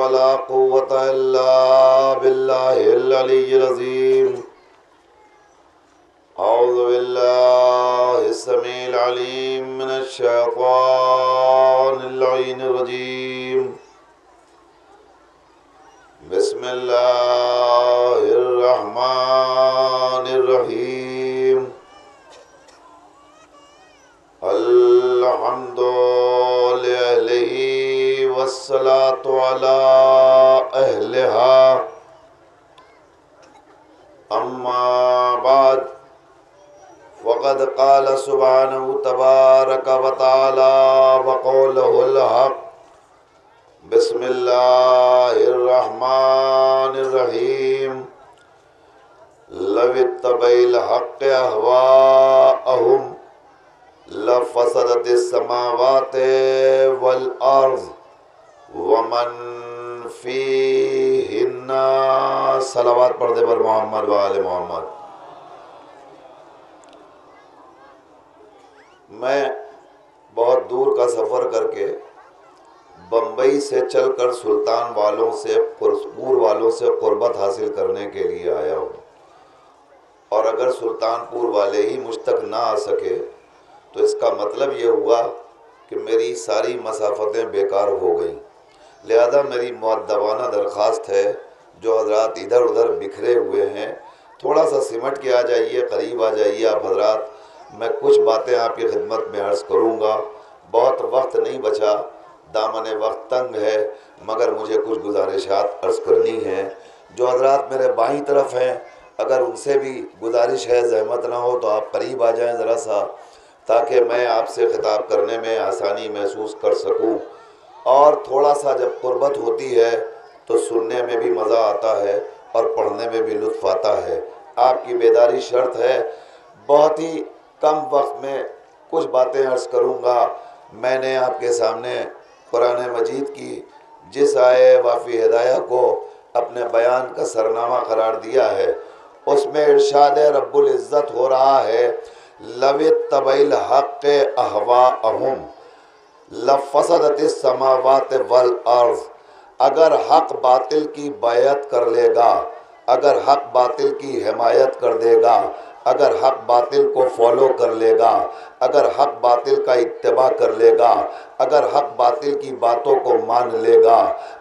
वला कुव्वता इल्ला बिल्लाहिल अलिय्यिल अज़ीम। औज़ु बिल्लाहिस समीइल अलीम मिनश शैतानिर रजीम। बिस्मिल्लाहिर रहमानिर रहीम। अल्हम्दु लिल्लाहि वस्सलातु अला अहलिहा। अम्मा बाद फ़क़द क़ाल सुब्हानहु तबारक व तआला व क़ौलुहुल हक़। बिस्मिल्लाहिर रहमानिर रहीम। लवित्तबइल हक़्क़ अहवाअहुम लफ़सदतिस समावाति वल अर्ज़ वमन फ़ीहिन्ना। सलावत पढ़ दे बर मोहम्मद व आले मोहम्मद। मैं बहुत दूर का सफ़र करके बम्बई से चलकर सुल्तान वालों से पुर वालों से क़ुर्बत हासिल करने के लिए आया हूँ, और अगर सुल्तानपुर वाले ही मुझ तक ना आ सके तो इसका मतलब ये हुआ कि मेरी सारी मसाफ़तें बेकार हो गई। लिहाजा मेरी मुअद्दबाना दरख्वास्त है, जो हज़रात इधर उधर बिखरे हुए हैं, थोड़ा सा सिमट के आ जाइए, करीब आ जाइए आप हज़रात। मैं कुछ बातें आपकी खिदमत में अर्ज़ करूँगा। बहुत वक्त नहीं बचा, दामन वक्त तंग है, मगर मुझे कुछ गुजारिशात अर्ज़ करनी है। जो हज़रात मेरे बाईं तरफ हैं, अगर उनसे भी गुजारिश है, ज़हमत ना हो तो आप करीब आ जाएं ज़रा सा, ताकि मैं आपसे ख़िताब करने में आसानी महसूस कर सकूं। और थोड़ा सा जब क़ुर्बत होती है तो सुनने में भी मज़ा आता है और पढ़ने में भी लुत्फ़ आता है। आपकी बेदारी शर्त है। बहुत ही कम वक्त में कुछ बातें अर्ज़ करूँगा। मैंने आपके सामने कुरान मजीद की जिस आये वाफ़ी हिदाया को अपने बयान का सरनामा करार दिया है, उसमें इरशाद रब्बुल इज़्ज़त हो रहा है, लवित्तबइल हक़्क़ अहवाअहुम लफ़सदतिस समावाति वल अर्ज़। अगर हक़ बातिल की बैअत कर लेगा, अगर हक़ बातिल की हिमायत कर देगा, अगर हक़ बातिल को फॉलो कर लेगा, अगर हक़ बातिल का इत्तिबा कर लेगा, अगर हक़ बातिल की बातों को मान लेगा,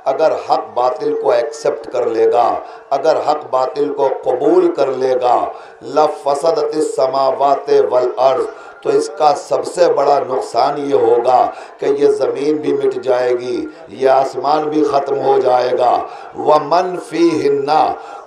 अगर हक़ बातिल को एक्सेप्ट कर लेगा, अगर हक़ बातिल को कबूल कर लेगा, लफ़सदतिस समावाति वल अर्ज़, तो इसका सबसे बड़ा नुकसान ये होगा कि ये ज़मीन भी मिट जाएगी, ये आसमान भी ख़त्म हो जाएगा। वमन फ़ीहिन्ना,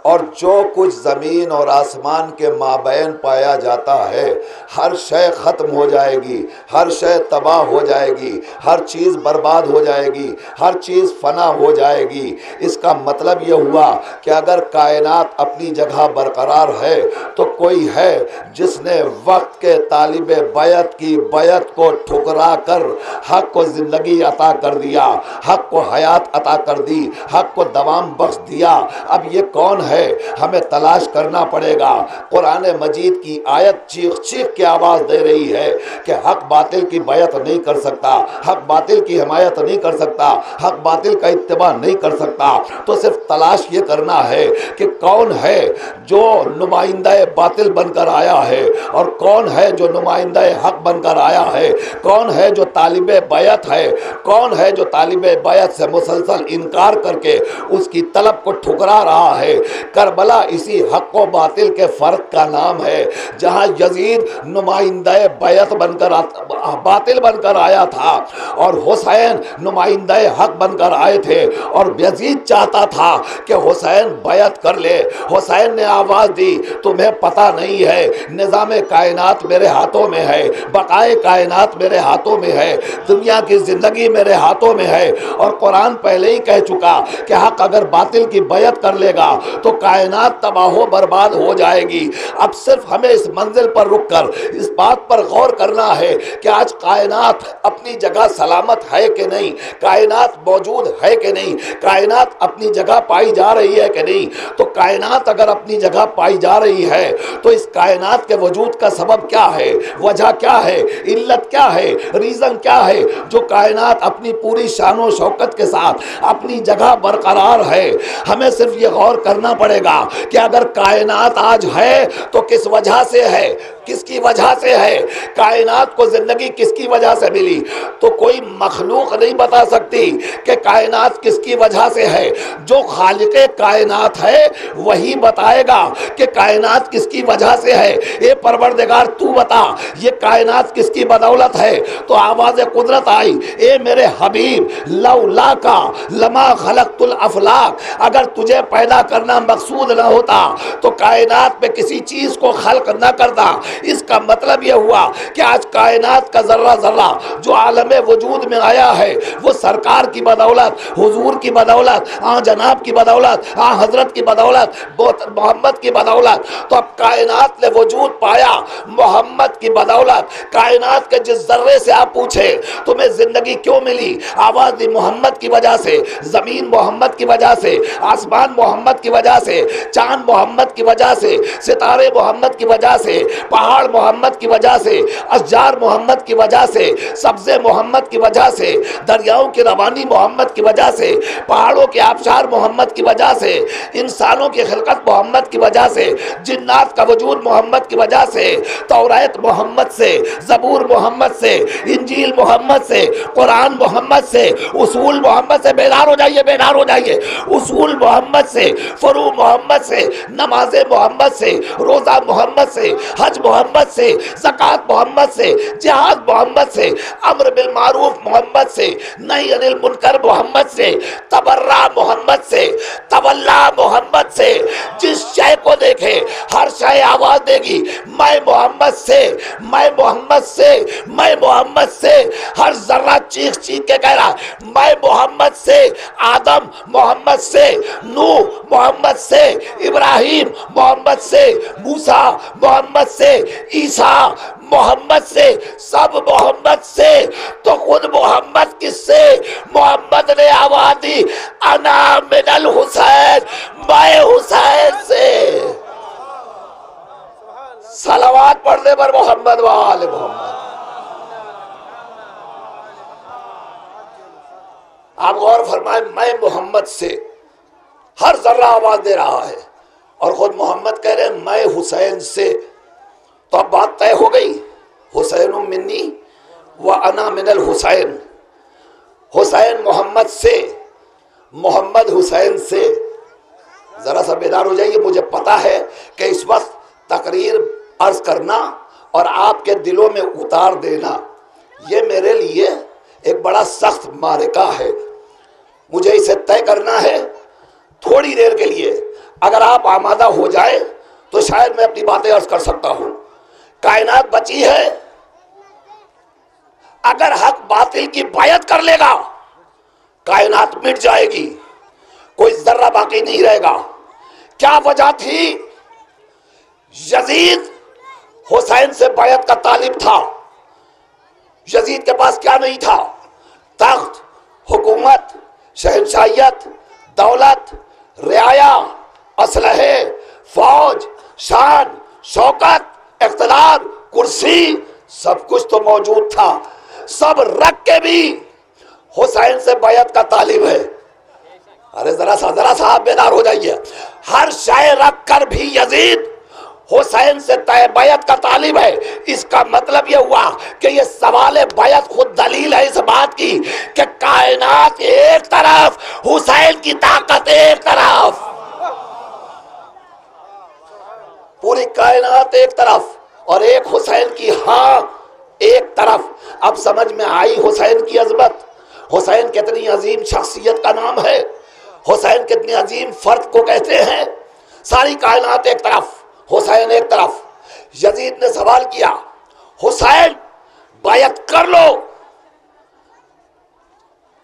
और जो कुछ ज़मीन और आसमान के माबैन पाया जाता है, हर शय ख़त्म हो जाएगी, हर शय तबाह हो जाएगी, हर चीज़ बर्बाद हो जाएगी, हर चीज़ फ़ना हो जाएगी। इसका मतलब ये हुआ कि अगर कायनात अपनी जगह बरकरार है तो कोई है जिसने वक्त के तालिब बैत की बैत को ठुकरा कर हक़ को ज़िंदगी अता कर दिया, हक़ को हयात अता कर दी, हक़ को दवाम बख्श दिया। अब ये कौन है? हमें तलाश करना पड़ेगा। कुरान मजीद की आयत चीख चीख के आवाज़ दे रही है कि हक़ बातिल की बैत नहीं कर सकता, हक़ बातिल की हिमायत नहीं कर सकता, हक़ बातिल का इत्तिबा नहीं कर सकता। तो सिर्फ तलाश ये करना है कि कौन है जो नुमाइंदा बातिल बनकर आया है और कौन है जो नुमाइंदा हक़ बनकर आया है, कौन है जो तालिब बैत है, कौन है जो तालिब बैत से मुसलसल इनकार करके उसकी तलब को ठुकरा रहा है। करबला इसी हक़ व बातिल के फ़र्क का नाम है, जहाँ यजीद नुमाइंदा बैत बनकर बातिल बनकर आया था और हुसैन नुमाइंदा हक़ बनकर आए थे, और यजीद चाहता था कि हुसैन बैत कर ले। हुसैन ने आवाज़ दी, तुम्हें पता नहीं है, निज़ाम कायनात मेरे हाथों में है, बकाए कायनात मेरे हाथों में है, दुनिया की ज़िंदगी मेरे हाथों में है। और कुरान पहले ही कह चुका कि हक़ अगर बातिल की बैत कर लेगा तो कायनात तबाह बर्बाद हो जाएगी। अब सिर्फ हमें इस मंजिल पर रुककर इस बात पर गौर करना है कि आज कायनात अपनी जगह सलामत है कि नहीं, कायनात मौजूद है कि नहीं, कायनात अपनी जगह पाई जा रही है कि नहीं। तो कायनात अगर अपनी जगह पाई जा रही है तो इस कायनात के वजूद का सबब क्या है, वजह क्या है, इल्लत क्या है, रीज़न क्या है जो कायनात अपनी पूरी शान शौकत के साथ अपनी जगह बरकरार है। हमें सिर्फ ये गौर करना पड़ेगा कि अगर कायनात आज है तो किस वजह से है, किसकी वजह से है, कायनात को जिंदगी किसकी वजह से मिली। तो कोई मखलूक नहीं बता सकती कि कायनात किसकी वजह से है। जो खालिक़े कायनात है वही बताएगा कि कायनात किसकी वजह से है। ये परवरदिगार तू बता ये कायनात किसकी बदौलत है। तो आवाज़ कुदरत आई, ए मेरे हबीब लौला का लमा खलक़तुल अफलाक, अगर तुझे पैदा करना मकसूद न होता तो कायनात में किसी चीज़ को खल्क न करता। इसका मतलब यह हुआ कि आज कायनात का जर्रा जर्रा जो आलम वजूद में आया है वो सरकार की बदौलत, हुजूर की बदौलत, जनाब की बदौलत, हजरत की बदौलत, मोहम्मद की बदौलत। तो अब कायनात ने वजूद पाया मोहम्मद की बदौलत। कायनात के जिस जर्रे से आप पूछे तुम्हें जिंदगी क्यों मिली, आवाज़ दी मोहम्मद की वजह से, ज़मीन मोहम्मद की वजह से, आसमान मोहम्मद की वजह से, चांद मोहम्मद की वजह से, सितारे मोहम्मद की वजह से, पहाड़ मोहम्मद की वजह से, अशजार मोहम्मद की वजह से, सब्ज़े मोहम्मद की वजह से, दरियाओं की रवानी मोहम्मद की वजह से, पहाड़ों के आबशार मोहम्मद की वजह से, इंसानों की खिलकत मोहम्मद की वजह से, जिन्नात का वजूद मोहम्मद की वजह से, तौरात मोहम्मद से, ज़बूर मोहम्मद से, इंजील मोहम्मद से, कुरान मोहम्मद से, उसूल मोहम्मद से। बेदार हो जाइए, बेदार हो जाइए। उसूल मोहम्मद से, फरू मोहम्मद से, नमाज़े मोहम्मद से, रोज़ा मोहम्मद से, हज मोहम्मद से, ज़कात मोहम्मद से, जिहाद मोहम्मद से, अम्र बिल मारूफ मोहम्मद से, नही अनिल मुनकर मोहम्मद से, तबर्रा मोहम्मद से, तवल्ला मोहम्मद से। जिस शय को देखे हर शय आवाज़ देगी मैं मोहम्मद से, मैं मोहम्मद से, मैं मोहम्मद से। हर जर्रा चीख चीख के कह रहा मैं मोहम्मद से। आदम मोहम्मद से, नूह मोहम्मद से, इब्राहिम मोहम्मद से, मूसा मोहम्मद से, ईसा मोहम्मद से, सब मोहम्मद से। तो खुद मोहम्मद किससे? मोहम्मद ने आवाज़ दी अना मिनल हुसैन, मैं हुसैन से। सलावत पढ़ने पर मोहम्मद वाले मोहम्मद। आप गौर फरमाए, मैं मोहम्मद से, हर जर्रा आवाज दे रहा है और खुद मोहम्मद कह रहे हैं मैं हुसैन से। तो अब बात तय हो गई, हुसैन मिन्नी व अना मिनल हुसैन। हुसैन मोहम्मद से, मोहम्मद हुसैन से। जरा सा बेदार हो जाइए। मुझे पता है कि इस वक्त तकरीर अर्ज करना और आपके दिलों में उतार देना ये मेरे लिए एक बड़ा सख्त मारिका है। मुझे इसे तय करना है थोड़ी देर के लिए। अगर आप आमादा हो जाए तो शायद मैं अपनी बातें अर्ज कर सकता हूं। कायनात बची है, अगर हक बातिल की बायत कर लेगा कायनात मिट जाएगी, कोई जर्रा बाकी नहीं रहेगा। क्या वजह थी? यजीद हुसैन से बायत का तालिब था। यजीद के पास क्या नहीं था? तख्त, हुकूमत, शहनशाहियत, दौलत, रियाया, असलहे, फौज, शान, शौकत, इख्तिलार, कुर्सी, सब कुछ तो मौजूद था। सब रख के भी हुसैन से बैत का तालिब है। अरे जरा सा आप बेदार हो जाइए। हर शय रख कर भी यजीद हुसैन से तय बैत का तालिब है। इसका मतलब यह हुआ कि यह सवाल बैत खुद दलील है इस बात की कि कायनात एक तरफ, हुसैन की ताकत एक तरफ, पूरी कायनात एक तरफ और एक हुसैन की हाँ एक तरफ। अब समझ में आई हुसैन की अजमत। हुसैन कितनी अजीम शख्सियत का नाम है, हुसैन कितनी अजीम फर्द को कहते हैं। सारी कायनात एक तरफ, हुसैन एक तरफ। यजीद ने सवाल किया, हुसैन बैत कर लो।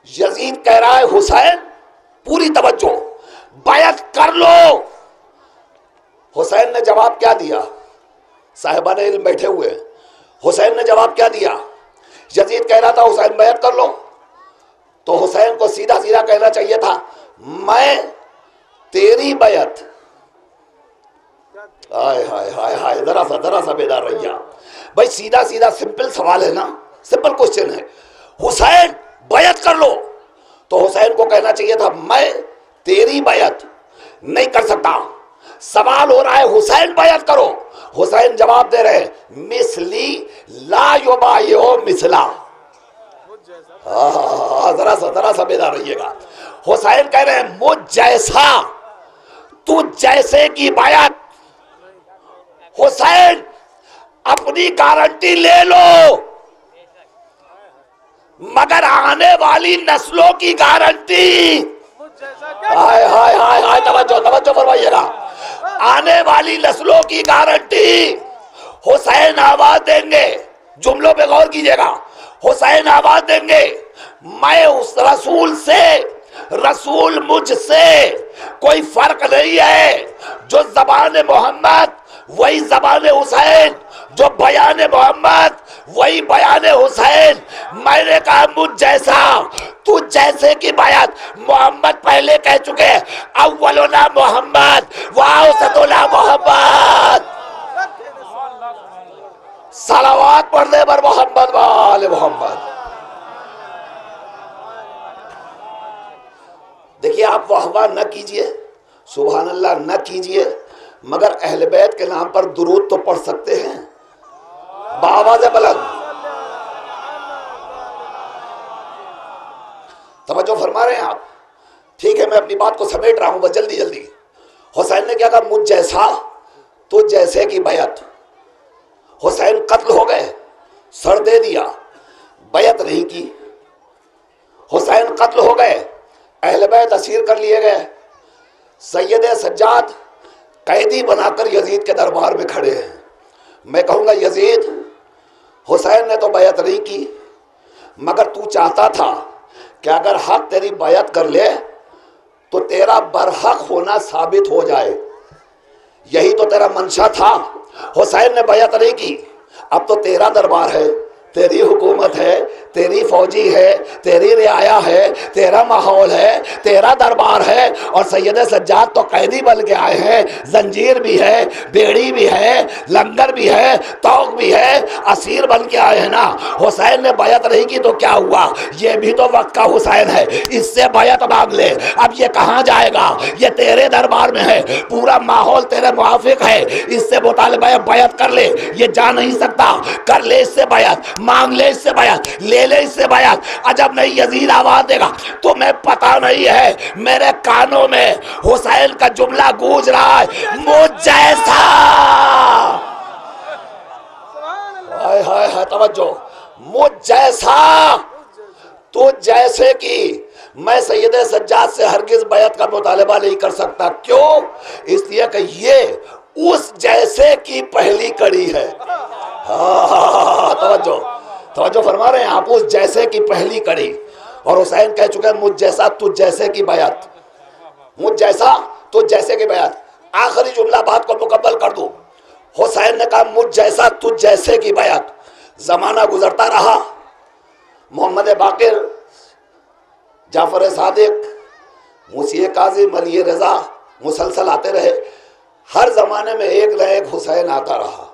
यजीद कह रहा है, हुसैन पूरी तवज्जो, बैत कर लो। हुसैन ने जवाब क्या दिया? साहिबान इल्म बैठे हुए हैं। हुसैन ने जवाब क्या दिया? यजीद कह रहा था हुसैन बैत कर लो, तो हुसैन को सीधा सीधा कहना चाहिए था मैं तेरी बैत। हाय हाय हाय हाय, जरा सा बेदार रहिया भाई। सीधा सीधा सिंपल सवाल है ना, सिंपल क्वेश्चन है। हुसैन बैत कर लो, तो हुसैन को कहना चाहिए था मैं तेरी बैत नहीं कर सकता। सवाल हो रहा है हुसैन बैत करो, हुसैन जवाब दे रहे हैं मिसली ला युबायो मिसला। जरा सा बेदार रहिएगा। हुसैन कह रहे हैं मुझ जैसा तू जैसे की बैत। हुसैन अपनी गारंटी ले लो, मगर आने वाली नस्लों की गारंटी, हाय हाय हाय हाय, तवज्जो फरमाइएगा, आने वाली नस्लों की गारंटी हुसैन आवाज देंगे। जुमलों पे गौर कीजिएगा। हुसैन आवाज देंगे मैं उस रसूल से, रसूल मुझसे कोई फर्क नहीं है। जो ज़बान मोहम्मद वही ज़बान हुसैन, जो बयान मोहम्मद वही बयान हुसैन। मैंने कहा मुझ जैसा तू जैसे की बात मोहम्मद पहले कह चुके, अव्वलुना मोहम्मद वाउसतुना मोहम्मद। सलावत पढ़ने पर मोहम्मद वाले मोहम्मद। देखिए आप वाहवाह न कीजिए, सुभान अल्लाह न कीजिए, मगर अहले बैत के नाम पर दुरूद तो पढ़ सकते हैं बावाज़ बुलंद। तवज्जो फरमा रहे हैं आप? ठीक है, मैं अपनी बात को समेट रहा हूं बस जल्दी जल्दी। हुसैन ने क्या कहा मुझ जैसा तो जैसे की बैत। हुसैन कत्ल हो गए, सर दे दिया, बैत नहीं की। हुसैन कत्ल हो गए, अहले बैत असीर कर लिए गए। सैयद सज्जाद कैदी बनाकर यजीद के दरबार में खड़े हैं। मैं कहूँगा यजीद, हुसैन ने तो बैत नहीं की, मगर तू चाहता था कि अगर हक तेरी बैत कर ले तो तेरा बरहक होना साबित हो जाए। यही तो तेरा मंशा था। हुसैन ने बैत नहीं की, अब तो तेरा दरबार है, तेरी हुकूमत है, तेरी फौजी है, तेरी रियाया है, तेरा माहौल है, तेरा दरबार है। और सैयद सज्जाद तो कैदी बन के आए हैं, जंजीर भी है, बेड़ी भी है, लंगर भी है, तौक भी है, असीर बन के आए हैं ना। हुसैन ने बैत नहीं की तो क्या हुआ? ये भी तो वक्त का हुसैन है, इससे बैत मांग ले। अब ये कहाँ जाएगा? ये तेरे दरबार में है, पूरा माहौल तेरे मुआफिक है, इससे मुतालिबा बैत कर ले। ये जा नहीं सकता, कर ले इससे बैत, मांग ले इससे बैत, ले ले इससे बैत। अजब नहीं यजीद आवाज देगा तुम्हें पता नहीं है, मेरे कानों में हुसैन का जुमला गूंज रहा है मुझ जैसा। हाय हाय हाय, तवज्जो, मुझ जैसा तो जैसे कि मैं सैयद सज्जाद से हरगिज बैत का मुतालिबा नहीं कर सकता। क्यों? इसलिए कि ये उस जैसे की पहली कड़ी है। हाँ, तवज्जो फरमा रहे हैं आप, उस जैसे की पहली कड़ी। और हुसैन कह चुके हैं मुझ जैसा तू जैसे की बैत, मुझ जैसा तो जैसे की बैत। आखिरी जुमला बात को मुकम्मल कर दूं। हुसैन ने कहा मुझ जैसा तू जैसे की बैत। जमाना गुजरता रहा, मोहम्मद बाकिर, जाफर सादिक, मूसी काजिम, अली रजा मुसलसल आते रहे। हर जमाने में एक न एक हुसैन आता रहा।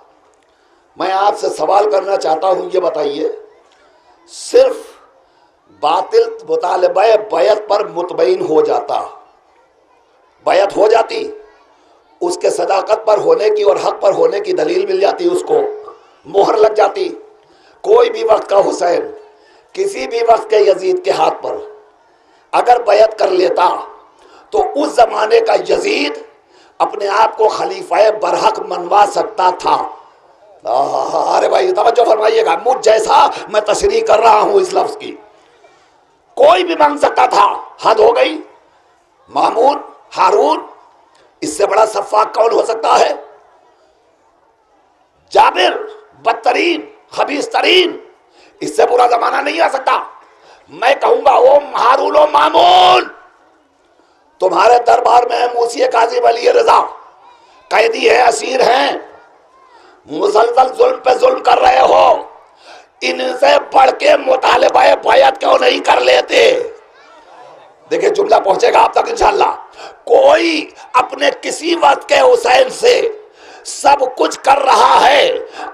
मैं आपसे सवाल करना चाहता हूं, ये बताइए, सिर्फ बातिल मुतालिबा बैत पर मुतमईन हो जाता, बैत हो जाती, उसके सदाकत पर होने की और हक पर होने की दलील मिल जाती, उसको मोहर लग जाती। कोई भी वक्त का हुसैन किसी भी वक्त के यजीद के हाथ पर अगर बैत कर लेता तो उस जमाने का यजीद अपने आप को खलीफा बरहक मनवा सकता था। अरे भाई तवज्जो फरमाइएगा, मुझ जैसा मैं तशरीह कर रहा हूं इस लफ्ज की। कोई भी मांग सकता था, हद हो गई। मामून, हारून, इससे बड़ा सफ़ाक कौन हो सकता है? जाबिर, बदतरीन, खबीस तरीन, इससे बुरा जमाना नहीं आ सकता। मैं कहूंगा ओ हारून ओ मामून, तुम्हारे दरबार में मूसी काजिम अली रजा, कैदी है, असीर हैं, मुसलसल जुल्म पे जुल्म कर रहे हो, इनसे बढ़ के मुतालिबा बैअत क्यों नहीं कर लेते? देखिए जुमला पहुंचेगा आप तक इंशाअल्लाह। कोई अपने किसी वक्त के हुसैन से सब कुछ कर रहा है,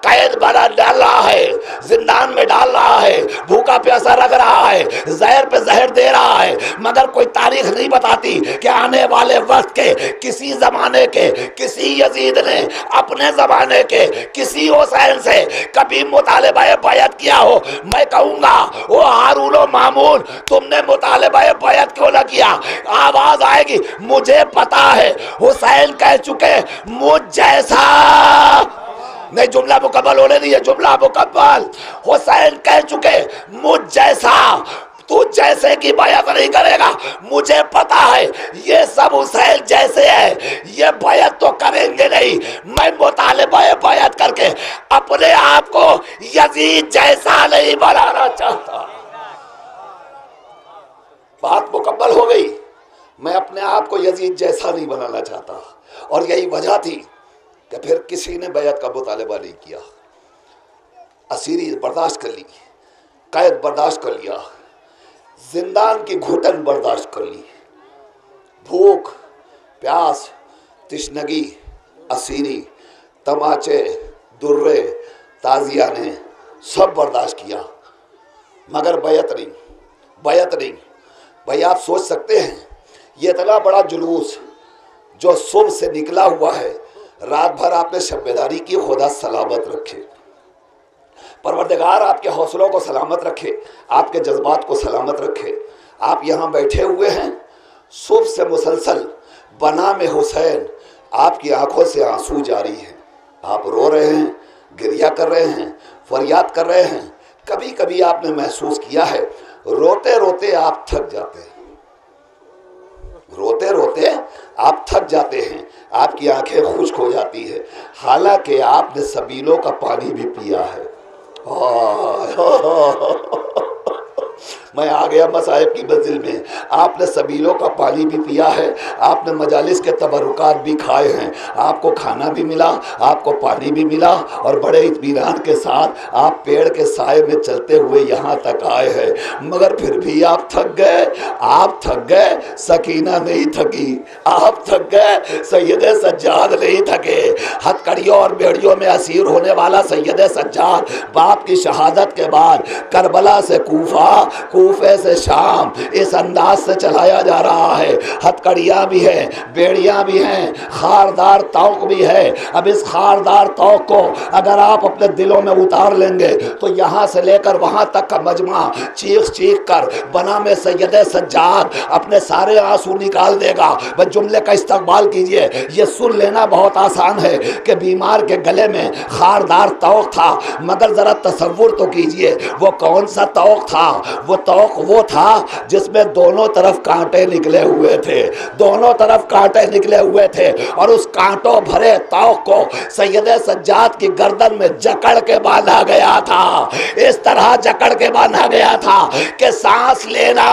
कैद बना डाल रहा है, जिंदान में डाल रहा है, भूखा प्यासा रख रहा है, जहर पे जहर दे रहा है, मगर कोई तारीख नहीं बताती कि आने वाले वक्त के किसी जमाने के किसी यजीद ने अपने जमाने के किसी हुसैन से कभी मुतालिबा बैअत किया हो। मैं कहूंगा वो हारून मामून, तुमने मुतालिबा बैअत क्यों ना किया? आवाज आएगी, मुझे पता है हुसैन कह चुके मुझ जैसा नहीं। जुमला मुकम्मल होने दीजिए, जुमला मुकम्मल। हुसैन कह चुके मुझ जैसा तू जैसे की बैअत नहीं करेगा। मुझे पता है ये सब हुसैन जैसे है, ये बैअत तो करेंगे नहीं। मैं मुतालिबा बैअत करके अपने आप को यजीद जैसा नहीं बनाना चाहता। बात मुकम्मल हो गई। मैं अपने आप को यजीद जैसा नहीं बनाना चाहता, और यही वजह थी कि फिर किसी ने बैअत का मुतालिबा नहीं किया। असीरी बर्दाश्त कर ली, कैद बर्दाश्त कर लिया, जिंदान की घुटन बर्दाश्त कर ली, भूख प्यास तिश्नगी असीरी तमाचे दुर्रे ताजियाने सब बर्दाश्त किया, मगर बैअत नहीं, बैअत नहीं। भाई आप सोच सकते हैं ये इतना बड़ा जुलूस जो सुबह से निकला हुआ है, रात भर आपने शब्बेदारी की, खुदा सलामत रखे, परवरदिगार आपके हौसलों को सलामत रखे, आपके जज्बात को सलामत रखे। आप यहाँ बैठे हुए हैं, सुबह से मुसलसल बना में हुसैन, आपकी आंखों से आंसू जारी हैं, आप रो रहे हैं, गिरिया कर रहे हैं, फरियाद कर रहे हैं। कभी कभी आपने महसूस किया है रोते रोते आप थक जाते हैं, रोते रोते आप थक जाते हैं, आपकी आंखें खुश्क हो जाती है, हालांकि आपने सबीलों का पानी भी पिया है। मैं आ गया मसाइब की मंजिल में। आपने सबीलों का पानी भी पिया है, आपने मजालिस के तबरुकात भी खाए हैं, आपको खाना भी मिला, आपको पानी भी मिला, और बड़े इत्मीनान के साथ आप पेड़ के साए में चलते हुए यहाँ तक आए हैं। मगर फिर भी आप थक गए, आप थक गए, सकीना नहीं थकी, आप थक गए, सैयद सज्जाद नहीं थके। हथकड़ियों और बेड़ियों में असीर होने वाला सैयद सज्जाद बाप की शहादत के बाद करबला से कूफा, कूफे से शाम, इस अंदाज से चलाया जा रहा है। हथकड़ियाँ भी है, बेड़ियाँ भी हैं, खारदार तौक भी है। अब इस खारदार तौक को अगर आप अपने दिलों में उतार लेंगे तो यहाँ से लेकर वहाँ तक का मजमा चीख चीख कर बना में सैयद सज्जाद अपने सारे आंसू निकाल देगा। बस जुमले का इस्तकबाल कीजिए। ये सुन लेना बहुत आसान है कि बीमार के गले में खारदार तौक था, मगर ज़रा तसव्वुर तो कीजिए वो कौन सा तौक था। वो तौक वो था जिसमें दोनों तरफ कांटे निकले हुए थे, दोनों तरफ कांटे निकले हुए थे, और उस कांटों भरे तौक को सैयद सज्जाद की गर्दन में जकड़ के बांधा गया था। इस तरह जकड़ के बांधा गया था कि सांस लेना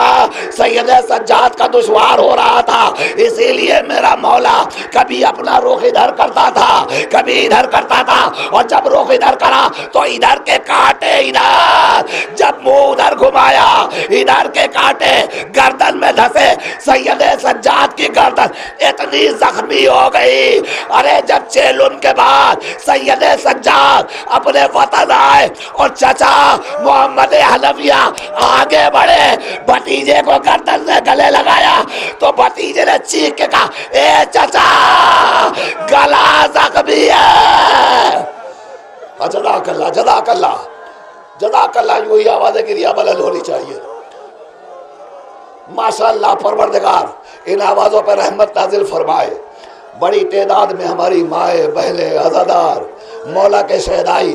सैयद सज्जाद का दुश्वार हो रहा था। इसीलिए मेरा मौला कभी अपना रुख इधर करता था, कभी इधर करता था, और जब रुख इधर करा तो इधर के कांटे इधर, जब मुंह उधर घुमाया इधर के कांटे गर्दन में धसे। सैयद सज्जाद की गर्दन इतनी जख्मी हो गई। अरे जब चेलुन के बाद सैयद सज्जाद अपने वतन आए और चचा मोहम्मद हनफिया आगे बढ़े, भतीजे को गर्दन से गले लगाया तो भतीजे ने चीख के कहा, ए चचा गला जख्मी है। जज़ाकल्लाह जज़ाकल्लाह जज़ाकल्लाह, यूं आवाज़ें की रिया बुलंद होनी चाहिए। माशाअल्लाह परवरदिगार इन आवाज़ों पर रहमत नाजिल फरमाए। बड़ी तादाद में हमारी माए बहने अज़ादार मौला के शहदाई।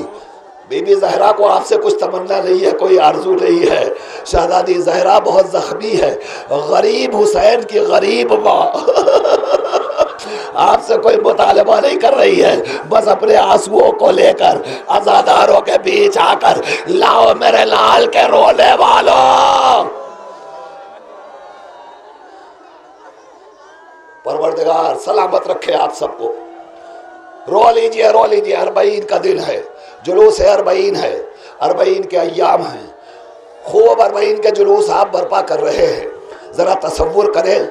बीबी ज़हरा को आपसे कुछ तमन्ना नहीं है, कोई आरजू नहीं है। शहजादी ज़हरा बहुत ज़ख्मी है, गरीब हुसैन की गरीब माँ आपसे कोई मुतालिबा नहीं कर रही है, बस अपने आंसुओं को लेकर अज़ादारों के बीच आकर, लाओ मेरे लाल के रोने वालों। परवरदिगार सलामत रखे आप सबको, रो लीजिए, अरबईन का दिन है, जुलूस अरबईन है, अरबईन के अय्याम हैं, खूब अरबईन के जुलूस आप बर्पा कर रहे हैं। ज़रा तसव्वुर करें,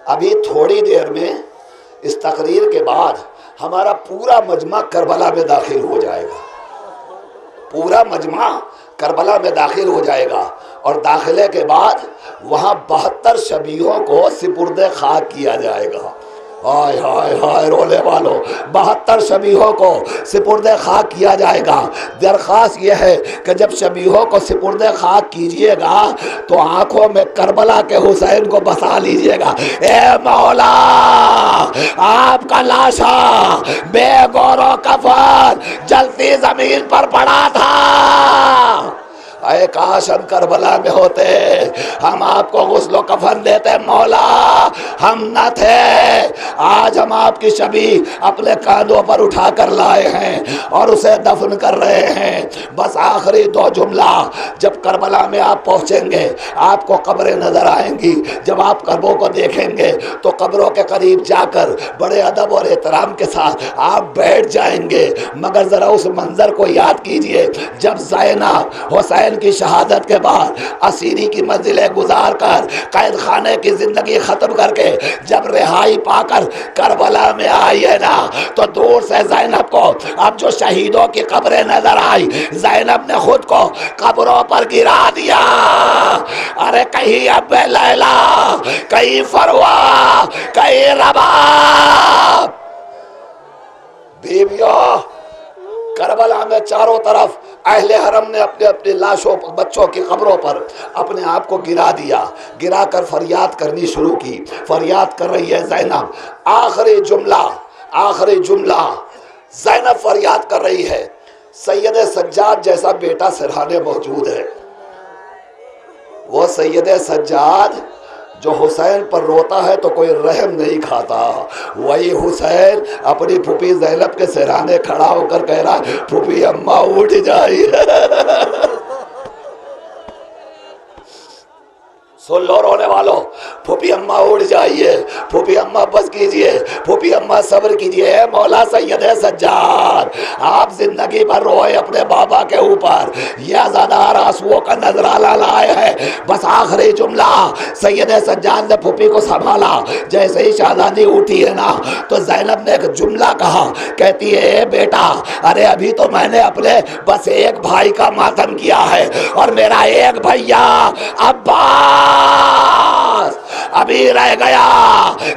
अभी थोड़ी देर में इस तकरीर के बाद हमारा पूरा मजमा करबला में दाखिल हो जाएगा, पूरा मजमा करबला में दाखिल हो जाएगा और दाखिले के बाद वहाँ 72 शबीहों को सिपुर्दे खाक किया जाएगा। हाय हाय हाय रोले वालों, 72 शबीहों को सिपुर्दे खाक किया जाएगा। दरख्वास्त यह है कि जब शबीहों को सिपुर्दे खाक कीजिएगा तो आंखों में करबला के हुसैन को बसा लीजिएगा। ए मौला, आपका लाशा बेगौरो कफन जलती जमीन पर पड़ा था। अरे काश हम करबला में होते, हम आपको गुस्लो कफन देते मौला, हम न थे। आज हम आपकी शबी अपने कांधों पर उठा कर लाए हैं और उसे दफन कर रहे हैं। बस आखिरी 2 जुमला, जब करबला में आप पहुंचेंगे आपको कब्रें नजर आएंगी। जब आप कब्रों को देखेंगे तो कब्रों के करीब जाकर बड़े अदब और एहतराम के साथ आप बैठ जाएंगे। मगर जरा उस मंजर को याद कीजिए जब ज़ैनब हुसैन की शहादत के बाद असीरी की मंजिलें गुजार कर कैद खाने की जिंदगी खत्म करके जब रिहाई पाकर करबला में आई है ना, तो दूर से ज़ैनब को अब जो शहीदों की कब्रें नजर आई, ज़ैनब ने खुद को कब्रों पर गिरा दिया। अरे कहीं अब लैला, कहीं फरवा, कहीं रबाब। बीवियों, करबला में चारों तरफ अहले हरम ने अपने अपने लाशों पर, बच्चों की कब्रों पर अपने आप को गिरा दिया। गिरा कर फरियाद करनी शुरू की। फरियाद कर रही है ज़ैनब। आखिरी जुमला ज़ैनब फरियाद कर रही है। सैयद सज्जाद जैसा बेटा सिरहाने मौजूद है। वो सैयद सज्जाद जो हुसैन पर रोता है तो कोई रहम नहीं खाता, वही हुसैन अपनी फूफी ज़ैनब के सिरहाने खड़ा होकर कह रहा है, फूफी अम्मा उठ जाइए। सुन लो रोने वालों, फूफी अम्मा उठ जाइए, फूफी अम्मा बस कीजिए, फूफी अम्मा सब्र कीजिए। मौला सैयद सज्जाद, आप जिंदगी भर रोए अपने बाबा के ऊपर, यह ज़ादार आंसुओं का नजराना लाए हैं। बस आखिरी जुमला, सैयद सज्जाद ने फूफी को संभाला। जैसे ही शहजादी उठी है ना, तो ज़ैनब ने एक जुमला कहा। कहती है, बेटा अरे अभी तो मैंने अपने बस एक भाई का मातम किया है और मेरा एक भैया अब्बास अभी रह गया।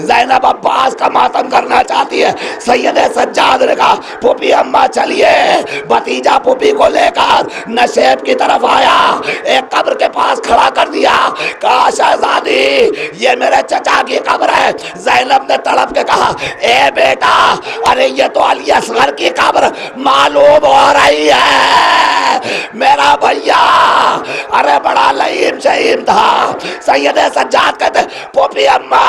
ज़ैनब अब्बास का मातम करना चाहती है। सैयद सज्जाद ने कहा, फूफी अम्मा चलिए। भतीजा फूफी को लेकर नशेब की तरफ आया, एक कब्र के पास खड़ा कर दिया। कहा, शहजादी ये मेरे चचा की कब्र है। ज़ैनब ने तड़प के कहा, ए बेटा अरे ये तो अली असगर की कब्र मालूम हो रही है। मेरा भैया अरे बड़ा लईम शहीम था। सैयद सज्जाद कहते, फूफी अम्मा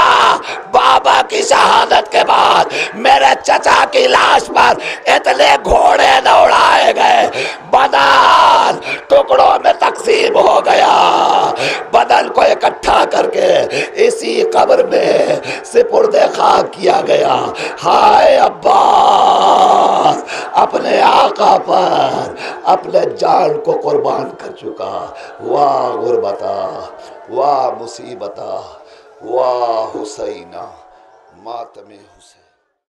बाबा की शहादत के बाद मेरे चचा की लाश पर इतने घोड़े दौड़ाए गए, बदन टुकड़ों में तकसीम हो गया। बदन को इकट्ठा करके इसी कब्र में सिपुर्दे खाक किया गया। हाय अब्बास अपने आका पर अपने जान को कुर्बान कर चुका। वाह गुरबता, वाह मुसीबता, वाह हुसैना, मातमे हुसैन।